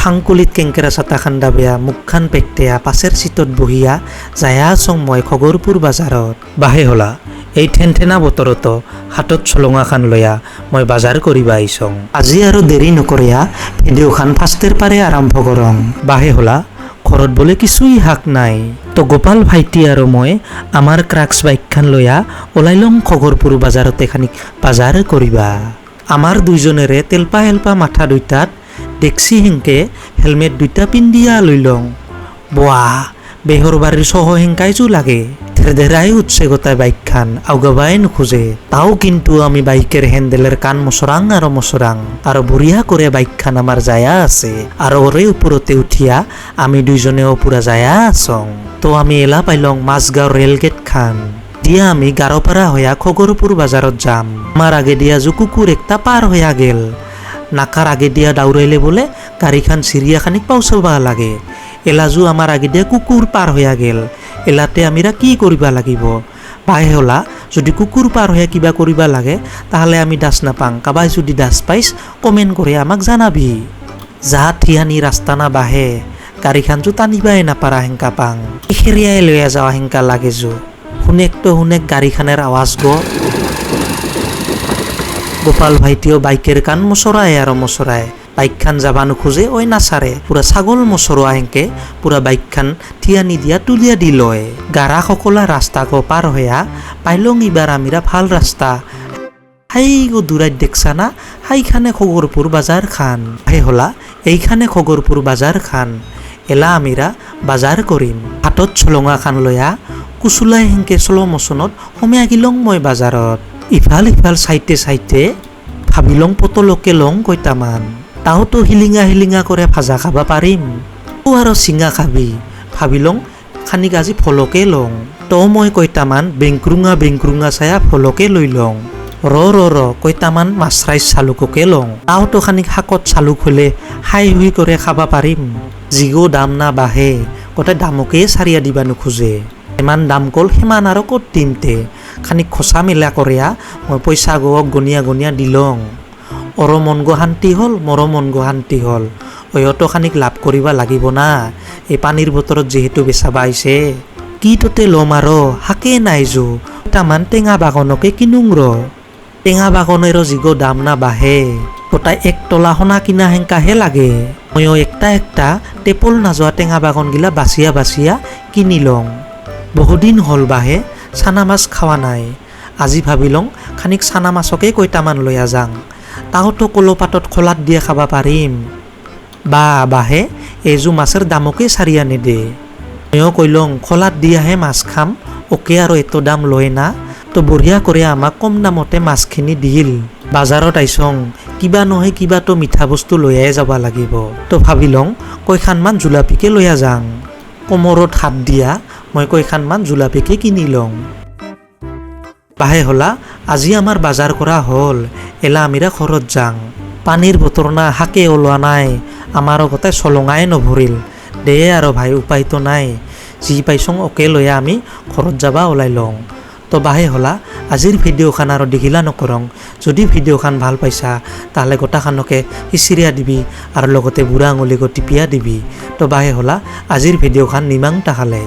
ফাংকুলিত কেংকেৰা চাটা খান্দা বেয়া মুখখান পেকটেয়া পাছেৰ চিটত বহিয়া যায়া আছং মই খগৰপুৰ বাজাৰত। বাহে হলা এই ঠেনঠেনা বতৰতো হাতত চলঙাখান লৈয়া মই বাজাৰ কৰিবা আহিছং। আজি আৰু দেৰি নকৰিয়া ভিডিঅ'খান ফাৰ্ষ্টেৰ পাৰে আৰম্ভ কৰং। বাহে হলা ঘৰত বোলে কিছুই হাক নাই, তো গোপাল ভাইটি আৰু মই আমাৰ ক্ৰাক্স বাইকখান লৈয়া ওলাই লং খগৰপুৰ বাজাৰতে খানিক বাজাৰ কৰিবা। আমাৰ দুইজনেৰে তেলপা হেলপা মাথা দুইটাত ডেক্সি হেংকে হেলমেট দুইটা পিন্ধিয়া লৈ লং। বোৱা বেহৰ বাৰীৰ চহ হেংকাইজো লাগে, ধেৰধেৰাই উঠছে গোটাই বাইকখান আউগাবাই নোখোজে। তাও কিন্তু আমি বাইকেৰ হেন্ডেলেৰ কান মচৰাং আৰু বঢ়িয়া কৰে বাইকখান আমাৰ যায়া আছে। আৰু ওরে উপরতে উঠিয়া আমি দুইজনেও পুরা যায়া আছং। তো আমি এলা পাইলং মাছগাঁও রেলগেট খান দিয়া আমি গাৰোপাৰা হইয়া খগৰপুৰ বাজাৰত যাম। আমাৰ আগে দিয়া জু কুকুৰ একটা পাৰ হইয়া গেল, নাকাৰ আগে দিয়া দাউৰাইলে বোলে গাড়ীখান চিৰিয়াখানিক পাউচাবা লাগে। এলাজু আমাৰ আগে দিয়া কুকুৰ পাৰ হইয়া গেল, এলাতে আমিরা কি করিবা লাগিব। বাহে হলা যদি কুকুর পার হয়ে কিবা করিবা লাগে তাহলে আমি দাস নাপাং। কাবাই যদি দাস পাইস কমেন্ট করে আমাক জানাবি। যা থিয়ানি রাস্তা না বাহে গাড়ীখান জু টানিবাই নাপাৰা হেংকা পাং, এখেৰিয়াই লৈয়া যাওয়া হেংকা লাগে জু। শুনেক তো শুনেক গাড়ীখানেৰ আৱাজ গোপাল ভাইটিও বাইকেৰ কান মচৰায় আৰু মচৰায়। বাইকখান যাবা নোখোজে ওই নাচাৰে, পুৰা ছাগল মচৰোৱা হেংকে পুৰা বাইকখান থিয়ানি দিয়া তুলিয়া দি লয়। গাৰা সকলা ৰাস্তা গো পাৰ হইয়া পাইলং ইবাৰ আমিৰা ভাল ৰাস্তা। হাই গো দূৰাইত দেখছা না হাইখানে খগৰপুৰ বাজাৰ খান। হে হলা এইখানে খগৰপুৰ বাজাৰ খান। এলা আমিৰা বাজাৰ কৰিম। হাতত চলঙা খান লয়া কুচুলাই হেংকে চলো মচনত সোমাই গিলং মই বাজাৰত। ইফাল ইফাল চাইতে চাইতে ভাবিলং পতলকে লং কইটামান, তাওতো হিলিঙা করে ভাজা খাবা পাৰিম। তো আৰু চিঙা খাবি ভাবিলং খানিক আজি ফলকে লং। তো মই কইটামান বেংক্ৰুঙা চায়া ফলকে লৈ লং। ৰ কইটামান মাছৰাইজ চালুককে লং। তাওতো খানিক শাকত চালুক হলে হাই হুই কৰে খাবা পাৰিম। জিগো দাম না বাহে গোটেই দামকে চাৰিয়া দিবা নোখোজে। ইমান দাম কল সিমান আৰু ক'ত দিমতে। খানিক খচা মেলা কৰিয়া মই পইচা গওক গনিয়া দিলং। অৰ মন গো শান্তি হল, মৰ মন গো শান্তি হল। অয়তো খানিক লাভ কৰিবা লাগিব না, এই পানীৰ বতৰত যিহেতু বেচাবা আহিছে। কি তোতে লম আৰু হাকে নাই জো। তামান টেঙা বাগনকে কিনুং ৰ। টেঙা বাগনের যিগো দাম না বাহে গোটাই এক তলা সোণা কিনা হেংকাহে লাগে। ময়ো একটা টেপল নাযোৱা টেঙা বাগনগিলা বাছিয়া কিনি লং। বহুদিন হল বাহে চানা মাছ খাৱা নাই। আজি ভাবিলং খানিক চানা মাছকে কইটামান লৈয়া যাং, তাওতো কলপাতত খোলাত দিয়ে খাবা পাৰিম। বাহে এইজো মাছেৰ দামকে চাৰিয়া নেদে। ময়ো কইলং খোলাত দিয়াহে মাছ খাম, ওকে আৰু এত দাম লয় না। তো বঢ়িয়া কৰে আমাক কম দামতে মাছখিনি দিল। বাজাৰত আইছং কিবা নহয় কিবা তো মিঠা বস্তু লৈয়াই যাবা লাগিব। তো ভাবিলং কয়খানমান জুলাপিকে লৈয়া যাং। কোমৰত হাত দিয়া মই কয়খানমান জুলাপিকে কিনি লং। বাহে হলা আজি আমাৰ বাজাৰ কৰা হল, এলা আমিৰা ঘৰত যাং। পানীৰ বতৰ না হাকে ওলোৱা নাই, আমাৰো গোটাই চলঙাই নভৰিল। দে আৰু ভাই উপায়তো নাই, যি পাইছং অকে লৈয়া আমি ঘৰত যাবা ওলাই লং। তো বাহে হলা আজিৰ ভিডিঅ'খান আৰু দেখিলা নকৰং। যদি ভিডিঅ'খান ভাল পাইছা তাহলে গোটাখানকে সিচিৰিয়া দিবি আৰু লগতে বুঢ়া আঙুলিকো টিপিয়া দিবি। তো বাহে হলা আজিৰ ভিডিঅ'খান নিমাং তাহালে।